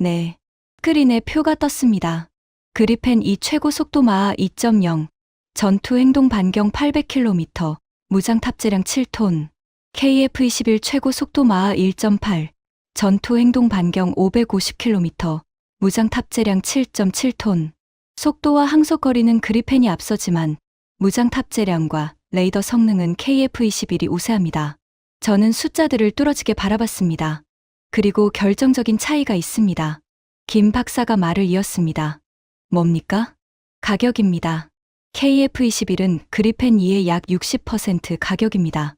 네. 스크린에 표가 떴습니다. 그리펜 2 최고 속도 마하 2.0, 전투 행동 반경 800km, 무장 탑재량 7톤, KF-21 최고 속도 마하 1.8, 전투 행동 반경 550km, 무장 탑재량 7.7톤. 속도와 항속 거리는 그리펜이 앞서지만 무장 탑재량과 레이더 성능은 KF-21이 우세합니다. 저는 숫자들을 뚫어지게 바라봤습니다. 그리고 결정적인 차이가 있습니다. 김 박사가 말을 이었습니다. 뭡니까? 가격입니다. KF-21은 그리펜 2의 약 60% 가격입니다.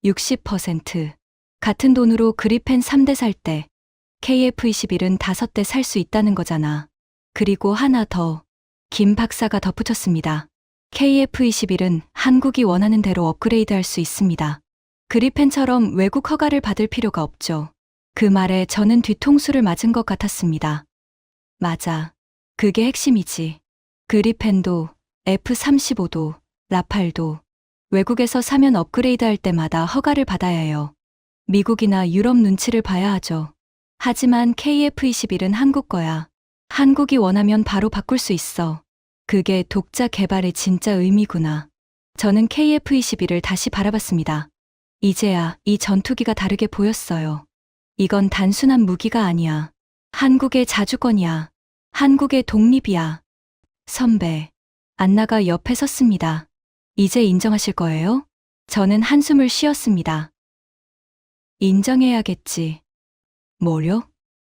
60%. 같은 돈으로 그리펜 3대 살 때 KF-21은 5대 살 수 있다는 거잖아. 그리고 하나 더. 김 박사가 덧붙였습니다. KF-21은 한국이 원하는 대로 업그레이드할 수 있습니다. 그리펜처럼 외국 허가를 받을 필요가 없죠. 그 말에 저는 뒤통수를 맞은 것 같았습니다. 맞아. 그게 핵심이지. 그리펜도, F-35도, 라팔도 외국에서 사면 업그레이드할 때마다 허가를 받아야 해요. 미국이나 유럽 눈치를 봐야 하죠. 하지만 KF-21은 한국 거야. 한국이 원하면 바로 바꿀 수 있어. 그게 독자 개발의 진짜 의미구나. 저는 KF-21을 다시 바라봤습니다. 이제야 이 전투기가 다르게 보였어요. 이건 단순한 무기가 아니야. 한국의 자주권이야. 한국의 독립이야. 선배, 안나가 옆에 섰습니다. 이제 인정하실 거예요? 저는 한숨을 쉬었습니다. 인정해야겠지. 뭐요?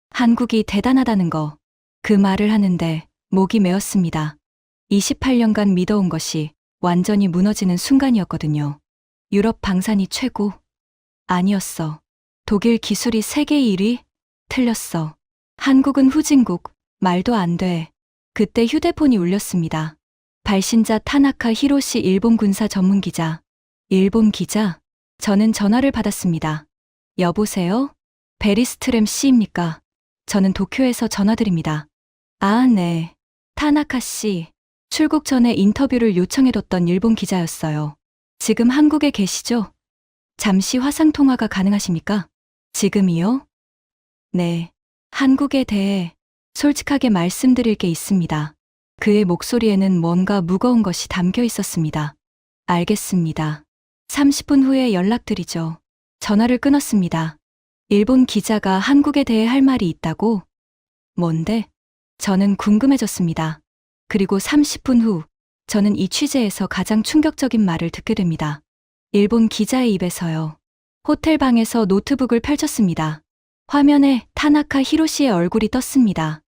한국이 대단하다는 거. 그 말을 하는데 목이 메었습니다. 28년간 믿어온 것이 완전히 무너지는 순간이었거든요. 유럽 방산이 최고? 아니었어. 독일 기술이 세계 1위? 틀렸어. 한국은 후진국? 말도 안 돼. 그때 휴대폰이 울렸습니다. 발신자 타나카 히로시 일본 군사 전문 기자. 일본 기자? 저는 전화를 받았습니다. 여보세요? 베리스트램 씨입니까? 저는 도쿄에서 전화드립니다. 아, 네. 타나카 씨. 출국 전에 인터뷰를 요청해뒀던 일본 기자였어요. 지금 한국에 계시죠? 잠시 화상통화가 가능하십니까? 지금이요? 네. 한국에 대해 솔직하게 말씀드릴 게 있습니다. 그의 목소리에는 뭔가 무거운 것이 담겨 있었습니다. 알겠습니다. 30분 후에 연락드리죠. 전화를 끊었습니다. 일본 기자가 한국에 대해 할 말이 있다고? 뭔데? 저는 궁금해졌습니다. 그리고 30분 후, 저는 이 취재에서 가장 충격적인 말을 듣게 됩니다. 일본 기자의 입에서요. 호텔 방에서 노트북을 펼쳤습니다. 화면에 타나카 히로시의 얼굴이 떴습니다.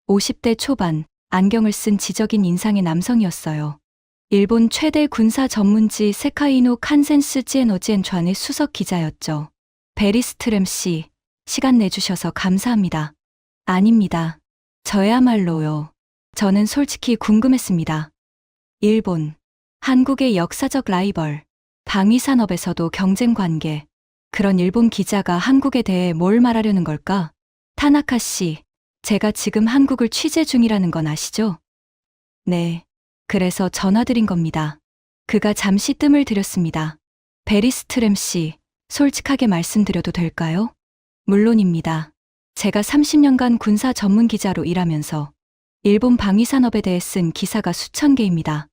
50대 초반, 안경을 쓴 지적인 인상의 남성이었어요. 일본 최대 군사 전문지 세카이노 칸센스 지에너지엔좌의 수석 기자였죠. 베리스트램 씨, 시간 내주셔서 감사합니다. 아닙니다. 저야말로요. 저는 솔직히 궁금했습니다. 일본, 한국의 역사적 라이벌, 방위산업에서도 경쟁 관계, 그런 일본 기자가 한국에 대해 뭘 말하려는 걸까? 타나카 씨, 제가 지금 한국을 취재 중이라는 건 아시죠? 네. 그래서 전화드린 겁니다. 그가 잠시 뜸을 들였습니다. 베리스트램 씨, 솔직하게 말씀드려도 될까요? 물론입니다. 제가 30년간 군사 전문 기자로 일하면서 일본 방위산업에 대해 쓴 기사가 수천 개입니다.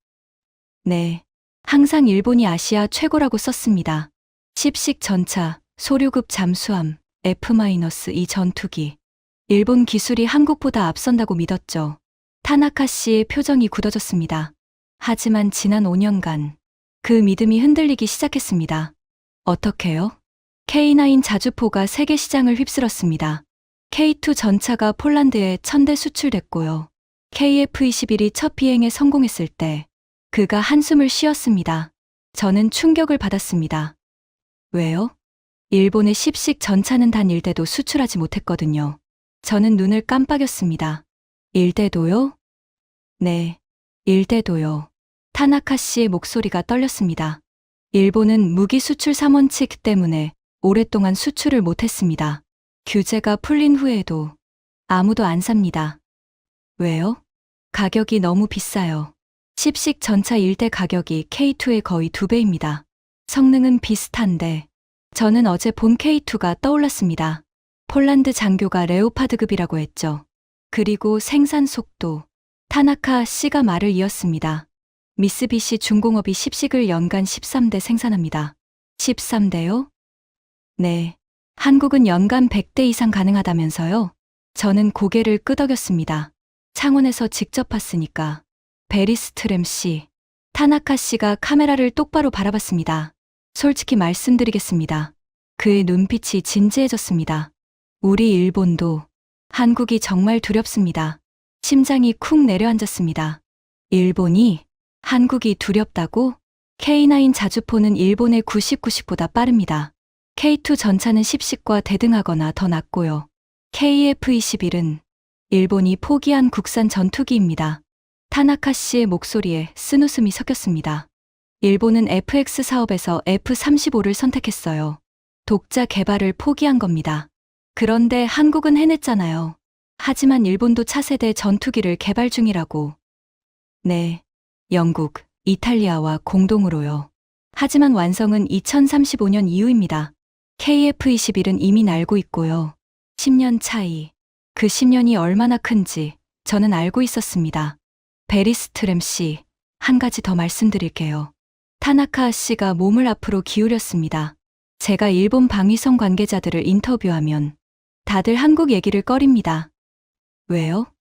네. 항상 일본이 아시아 최고라고 썼습니다. 십식 전차, 소류급 잠수함, F-2 전투기. 일본 기술이 한국보다 앞선다고 믿었죠. 타나카 씨의 표정이 굳어졌습니다. 하지만 지난 5년간 그 믿음이 흔들리기 시작했습니다. 어떻게요? K9 자주포가 세계 시장을 휩쓸었습니다. K2 전차가 폴란드에 1000대 수출됐고요. KF-21이 첫 비행에 성공했을 때 그가 한숨을 쉬었습니다. 저는 충격을 받았습니다. 왜요? 일본의 십식 전차는 단 1대도 수출하지 못했거든요. 저는 눈을 깜빡였습니다. 일대도요? 네, 일대도요. 타나카 씨의 목소리가 떨렸습니다. 일본은 무기 수출 삼원칙 때문에 오랫동안 수출을 못했습니다. 규제가 풀린 후에도 아무도 안 삽니다. 왜요? 가격이 너무 비싸요. 10식 전차 1대 가격이 K2의 거의 2배입니다. 성능은 비슷한데 저는 어제 본 K2가 떠올랐습니다. 폴란드 장교가 레오파드급이라고 했죠. 그리고 생산 속도. 타나카 씨가 말을 이었습니다. 미쓰비시 중공업이 10식을 연간 13대 생산합니다. 13대요? 네. 한국은 연간 100대 이상 가능하다면서요? 저는 고개를 끄덕였습니다. 창원에서 직접 봤으니까. 베리스트램 씨. 타나카 씨가 카메라를 똑바로 바라봤습니다. 솔직히 말씀드리겠습니다. 그의 눈빛이 진지해졌습니다. 우리 일본도 한국이 정말 두렵습니다. 심장이 쿵 내려앉았습니다. 일본이 한국이 두렵다고? K9 자주포는 일본의 99식보다 빠릅니다. K2 전차는 10식과 대등하거나 더 낮고요. KF-21은 일본이 포기한 국산 전투기입니다. 타나카 씨의 목소리에 쓴웃음이 섞였습니다. 일본은 FX 사업에서 F-35를 선택했어요. 독자 개발을 포기한 겁니다. 그런데 한국은 해냈잖아요. 하지만 일본도 차세대 전투기를 개발 중이라고. 네, 영국, 이탈리아와 공동으로요. 하지만 완성은 2035년 이후입니다. KF-21은 이미 날고 있고요. 10년 차이. 그 10년이 얼마나 큰지 저는 알고 있었습니다. 베리스트램 씨, 한 가지 더 말씀드릴게요. 타나카 씨가 몸을 앞으로 기울였습니다. 제가 일본 방위성 관계자들을 인터뷰하면 다들 한국 얘기를 꺼립니다. 왜요?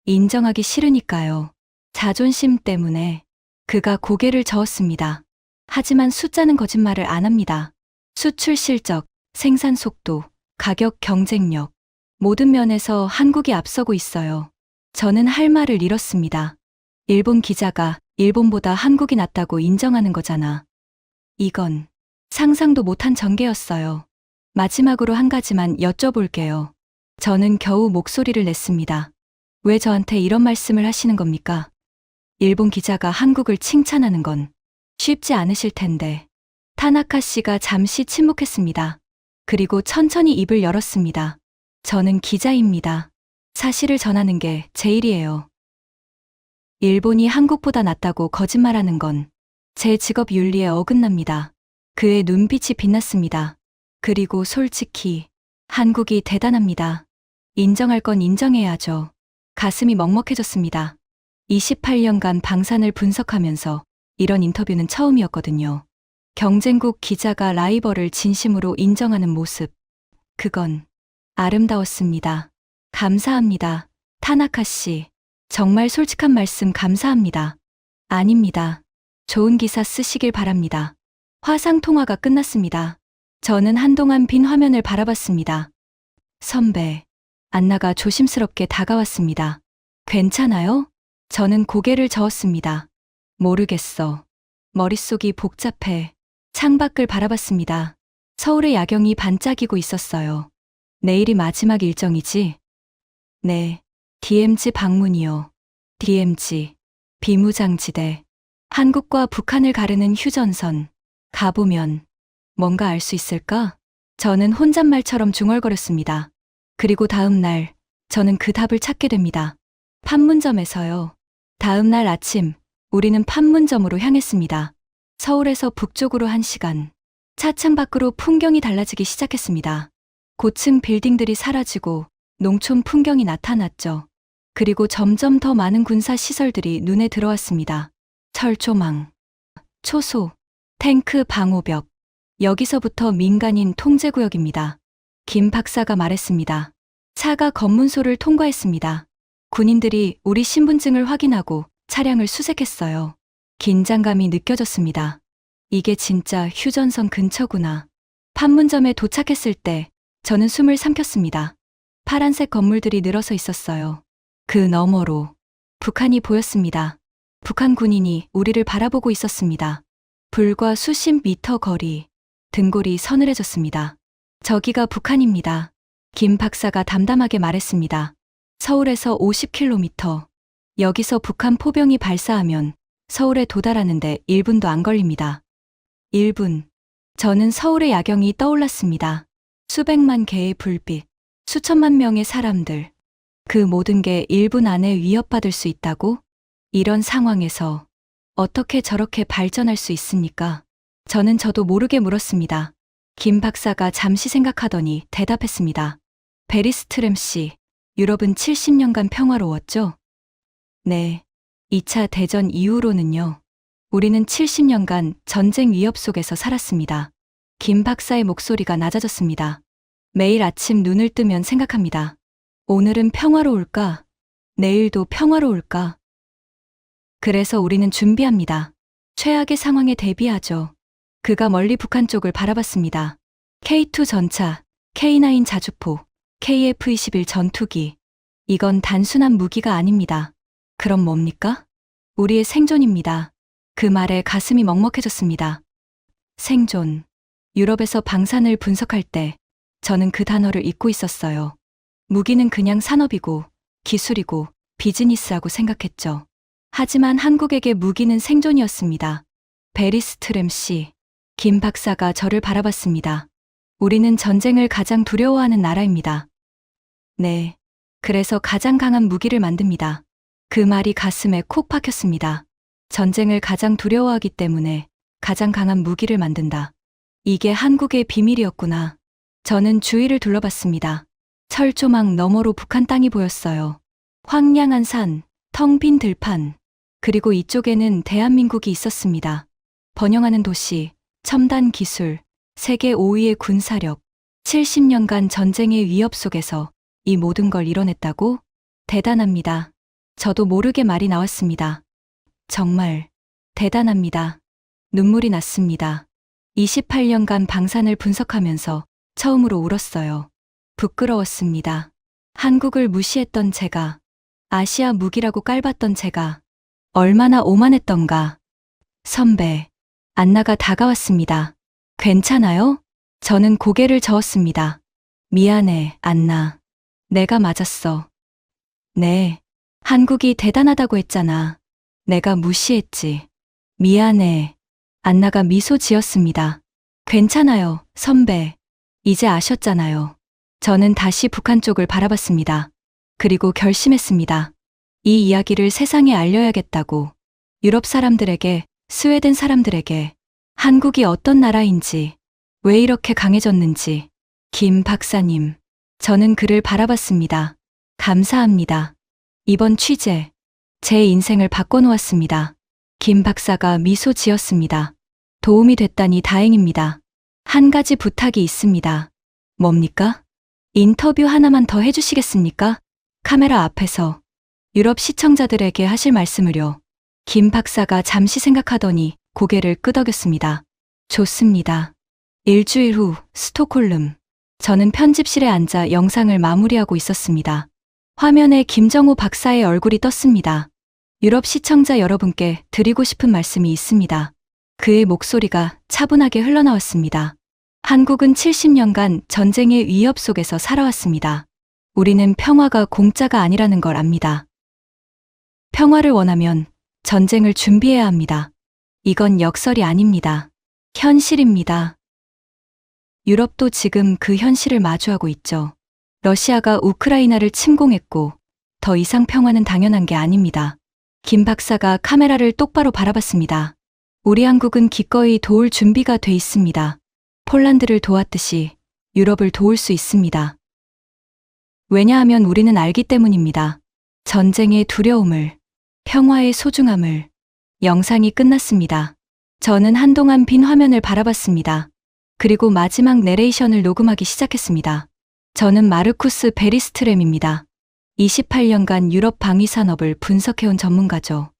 인정하기 싫으니까요. 자존심 때문에. 그가 고개를 저었습니다. 하지만 숫자는 거짓말을 안 합니다. 수출 실적, 생산 속도, 가격 경쟁력, 모든 면에서 한국이 앞서고 있어요. 저는 할 말을 잃었습니다. 일본 기자가 일본보다 한국이 낫다고 인정하는 거잖아. 이건 상상도 못한 전개였어요. 마지막으로 한 가지만 여쭤볼게요. 저는 겨우 목소리를 냈습니다. 왜 저한테 이런 말씀을 하시는 겁니까? 일본 기자가 한국을 칭찬하는 건 쉽지 않으실 텐데. 타나카 씨가 잠시 침묵했습니다. 그리고 천천히 입을 열었습니다. 저는 기자입니다. 사실을 전하는 게 제 일이에요. 일본이 한국보다 낫다고 거짓말하는 건 제 직업 윤리에 어긋납니다. 그의 눈빛이 빛났습니다. 그리고 솔직히 한국이 대단합니다. 인정할 건 인정해야죠. 가슴이 먹먹해졌습니다. 28년간 방산을 분석하면서 이런 인터뷰는 처음이었거든요. 경쟁국 기자가 라이벌을 진심으로 인정하는 모습. 그건 아름다웠습니다. 감사합니다. 타나카 씨. 정말 솔직한 말씀 감사합니다. 아닙니다. 좋은 기사 쓰시길 바랍니다. 화상 통화가 끝났습니다. 저는 한동안 빈 화면을 바라봤습니다. 선배. 안나가 조심스럽게 다가왔습니다. 괜찮아요? 저는 고개를 저었습니다. 모르겠어. 머릿속이 복잡해. 창밖을 바라봤습니다. 서울의 야경이 반짝이고 있었어요. 내일이 마지막 일정이지? 네. DMZ 방문이요. DMZ. 비무장지대. 한국과 북한을 가르는 휴전선. 가보면 뭔가 알 수 있을까? 저는 혼잣말처럼 중얼거렸습니다. 그리고 다음 날 저는 그 답을 찾게 됩니다. 판문점에서요. 다음 날 아침 우리는 판문점으로 향했습니다. 서울에서 북쪽으로 1시간. 차창 밖으로 풍경이 달라지기 시작했습니다. 고층 빌딩들이 사라지고 농촌 풍경이 나타났죠. 그리고 점점 더 많은 군사 시설들이 눈에 들어왔습니다. 철조망, 초소, 탱크 방호벽. 여기서부터 민간인 통제구역입니다. 김 박사가 말했습니다. 차가 검문소를 통과했습니다. 군인들이 우리 신분증을 확인하고 차량을 수색했어요. 긴장감이 느껴졌습니다. 이게 진짜 휴전선 근처구나. 판문점에 도착했을 때 저는 숨을 삼켰습니다. 파란색 건물들이 늘어서 있었어요. 그 너머로 북한이 보였습니다. 북한 군인이 우리를 바라보고 있었습니다. 불과 수십 미터 거리, 등골이 서늘해졌습니다. 저기가 북한입니다. 김 박사가 담담하게 말했습니다. 서울에서 50km. 여기서 북한 포병이 발사하면 서울에 도달하는데 1분도 안 걸립니다. 1분. 저는 서울의 야경이 떠올랐습니다. 수백만 개의 불빛, 수천만 명의 사람들. 그 모든 게 1분 안에 위협받을 수 있다고? 이런 상황에서 어떻게 저렇게 발전할 수 있습니까? 저는 저도 모르게 물었습니다. 김 박사가 잠시 생각하더니 대답했습니다. 베리스트램 씨, 유럽은 70년간 평화로웠죠? 네. 2차 대전 이후로는요. 우리는 70년간 전쟁 위협 속에서 살았습니다. 김 박사의 목소리가 낮아졌습니다. 매일 아침 눈을 뜨면 생각합니다. 오늘은 평화로울까? 내일도 평화로울까? 그래서 우리는 준비합니다. 최악의 상황에 대비하죠. 그가 멀리 북한 쪽을 바라봤습니다. K2 전차, K9 자주포, KF-21 전투기. 이건 단순한 무기가 아닙니다. 그럼 뭡니까? 우리의 생존입니다. 그 말에 가슴이 먹먹해졌습니다. 생존. 유럽에서 방산을 분석할 때 저는 그 단어를 잊고 있었어요. 무기는 그냥 산업이고 기술이고 비즈니스라고 생각했죠. 하지만 한국에게 무기는 생존이었습니다. 베리스트램 씨, 김 박사가 저를 바라봤습니다. 우리는 전쟁을 가장 두려워하는 나라입니다. 네. 그래서 가장 강한 무기를 만듭니다. 그 말이 가슴에 콕 박혔습니다. 전쟁을 가장 두려워하기 때문에 가장 강한 무기를 만든다. 이게 한국의 비밀이었구나. 저는 주위를 둘러봤습니다. 철조망 너머로 북한 땅이 보였어요. 황량한 산, 텅 빈 들판, 그리고 이쪽에는 대한민국이 있었습니다. 번영하는 도시, 첨단 기술, 세계 5위의 군사력, 70년간 전쟁의 위협 속에서 이 모든 걸 이뤄냈다고? 대단합니다. 저도 모르게 말이 나왔습니다. 정말 대단합니다. 눈물이 났습니다. 28년간 방산을 분석하면서 처음으로 울었어요. 부끄러웠습니다. 한국을 무시했던 제가, 아시아 무기라고 깔봤던 제가 얼마나 오만했던가. 선배, 안나가 다가왔습니다. 괜찮아요? 저는 고개를 저었습니다. 미안해, 안나. 내가 맞았어. 네, 한국이 대단하다고 했잖아. 내가 무시했지. 미안해. 안나가 미소 지었습니다. 괜찮아요, 선배. 이제 아셨잖아요. 저는 다시 북한 쪽을 바라봤습니다. 그리고 결심했습니다. 이 이야기를 세상에 알려야겠다고. 유럽 사람들에게, 스웨덴 사람들에게 한국이 어떤 나라인지, 왜 이렇게 강해졌는지. 김 박사님, 저는 그를 바라봤습니다. 감사합니다. 이번 취재, 제 인생을 바꿔놓았습니다. 김 박사가 미소 지었습니다. 도움이 됐다니 다행입니다. 한 가지 부탁이 있습니다. 뭡니까? 인터뷰 하나만 더 해주시겠습니까? 카메라 앞에서 유럽 시청자들에게 하실 말씀을요. 김 박사가 잠시 생각하더니 고개를 끄덕였습니다. 좋습니다. 일주일 후 스톡홀름. 저는 편집실에 앉아 영상을 마무리하고 있었습니다. 화면에 김정호 박사의 얼굴이 떴습니다. 유럽 시청자 여러분께 드리고 싶은 말씀이 있습니다. 그의 목소리가 차분하게 흘러나왔습니다. 한국은 70년간 전쟁의 위협 속에서 살아왔습니다. 우리는 평화가 공짜가 아니라는 걸 압니다. 평화를 원하면 전쟁을 준비해야 합니다. 이건 역설이 아닙니다. 현실입니다. 유럽도 지금 그 현실을 마주하고 있죠. 러시아가 우크라이나를 침공했고 더 이상 평화는 당연한 게 아닙니다. 김 박사가 카메라를 똑바로 바라봤습니다. 우리 한국은 기꺼이 도울 준비가 돼 있습니다. 폴란드를 도왔듯이 유럽을 도울 수 있습니다. 왜냐하면 우리는 알기 때문입니다. 전쟁의 두려움을, 평화의 소중함을. 영상이 끝났습니다. 저는 한동안 빈 화면을 바라봤습니다. 그리고 마지막 내레이션을 녹음하기 시작했습니다. 저는 마르쿠스 베리스트램입니다. 28년간 유럽 방위 산업을 분석해온 전문가죠.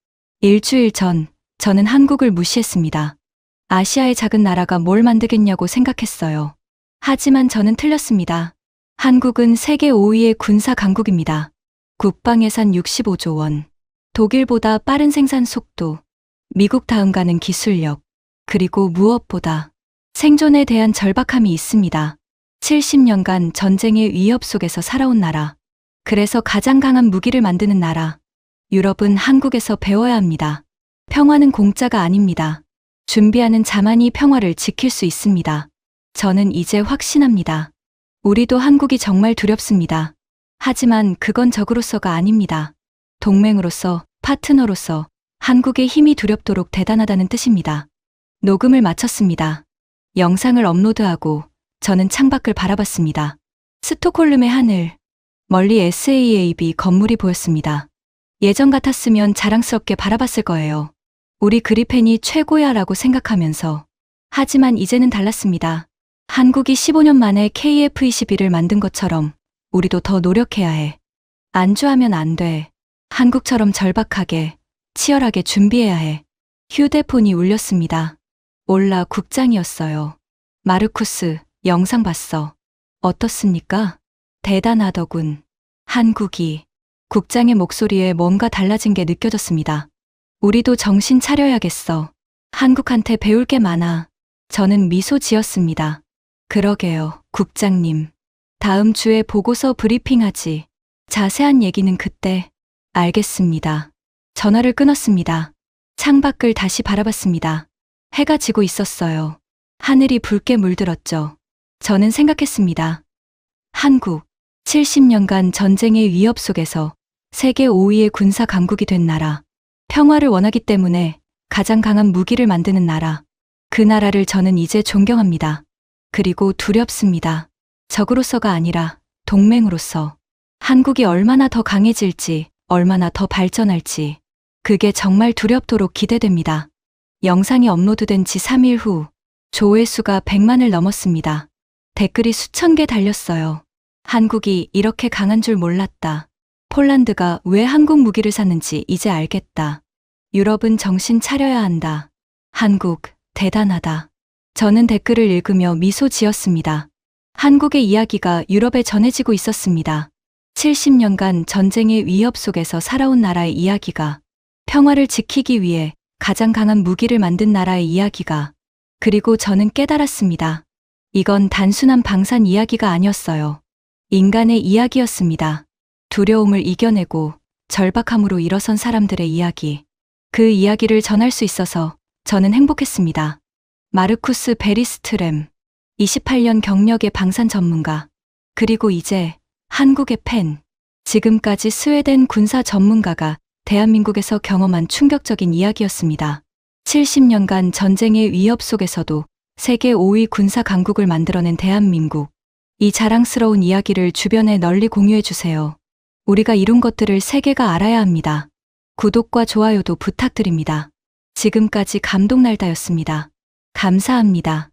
일주일 전, 저는 한국을 무시했습니다. 아시아의 작은 나라가 뭘 만들겠냐고 생각했어요. 하지만 저는 틀렸습니다. 한국은 세계 5위의 군사 강국입니다. 국방 예산 65조 원. 독일보다 빠른 생산 속도, 미국 다음 가는 기술력, 그리고 무엇보다 생존에 대한 절박함이 있습니다. 70년간 전쟁의 위협 속에서 살아온 나라. 그래서 가장 강한 무기를 만드는 나라. 유럽은 한국에서 배워야 합니다. 평화는 공짜가 아닙니다. 준비하는 자만이 평화를 지킬 수 있습니다. 저는 이제 확신합니다. 우리도 한국이 정말 두렵습니다. 하지만 그건 적으로서가 아닙니다. 동맹으로서, 파트너로서 한국의 힘이 두렵도록 대단하다는 뜻입니다. 녹음을 마쳤습니다. 영상을 업로드하고 저는 창밖을 바라봤습니다. 스톡홀름의 하늘, 멀리 SAAB 건물이 보였습니다. 예전 같았으면 자랑스럽게 바라봤을 거예요. 우리 그리펜이 최고야 라고 생각하면서. 하지만 이제는 달랐습니다. 한국이 15년 만에 KF-21을 만든 것처럼 우리도 더 노력해야 해. 안주하면 안 돼. 한국처럼 절박하게, 치열하게 준비해야 해. 휴대폰이 울렸습니다. 올라 국장이었어요. 마르쿠스, 영상 봤어. 어떻습니까? 대단하더군. 한국이. 국장의 목소리에 뭔가 달라진 게 느껴졌습니다. 우리도 정신 차려야겠어. 한국한테 배울 게 많아. 저는 미소 지었습니다. 그러게요, 국장님. 다음 주에 보고서 브리핑하지. 자세한 얘기는 그때. 알겠습니다. 전화를 끊었습니다. 창밖을 다시 바라봤습니다. 해가 지고 있었어요. 하늘이 붉게 물들었죠. 저는 생각했습니다. 한국, 70년간 전쟁의 위협 속에서 세계 5위의 군사 강국이 된 나라. 평화를 원하기 때문에 가장 강한 무기를 만드는 나라. 그 나라를 저는 이제 존경합니다. 그리고 두렵습니다. 적으로서가 아니라 동맹으로서. 한국이 얼마나 더 강해질지, 얼마나 더 발전할지. 그게 정말 두렵도록 기대됩니다. 영상이 업로드된 지 3일 후 조회수가 100만을 넘었습니다. 댓글이 수천 개 달렸어요. 한국이 이렇게 강한 줄 몰랐다. 폴란드가 왜 한국 무기를 샀는지 이제 알겠다. 유럽은 정신 차려야 한다. 한국, 대단하다. 저는 댓글을 읽으며 미소 지었습니다. 한국의 이야기가 유럽에 전해지고 있었습니다. 70년간 전쟁의 위협 속에서 살아온 나라의 이야기가, 평화를 지키기 위해 가장 강한 무기를 만든 나라의 이야기가, 그리고 저는 깨달았습니다. 이건 단순한 방산 이야기가 아니었어요. 인간의 이야기였습니다. 두려움을 이겨내고 절박함으로 일어선 사람들의 이야기. 그 이야기를 전할 수 있어서 저는 행복했습니다. 마르쿠스 베리스트렘, 28년 경력의 방산 전문가. 그리고 이제 한국의 팬. 지금까지 스웨덴 군사 전문가가 대한민국에서 경험한 충격적인 이야기였습니다. 70년간 전쟁의 위협 속에서도 세계 5위 군사 강국을 만들어낸 대한민국. 이 자랑스러운 이야기를 주변에 널리 공유해주세요. 우리가 이룬 것들을 세계가 알아야 합니다. 구독과 좋아요도 부탁드립니다. 지금까지 감동날다였습니다. 감사합니다.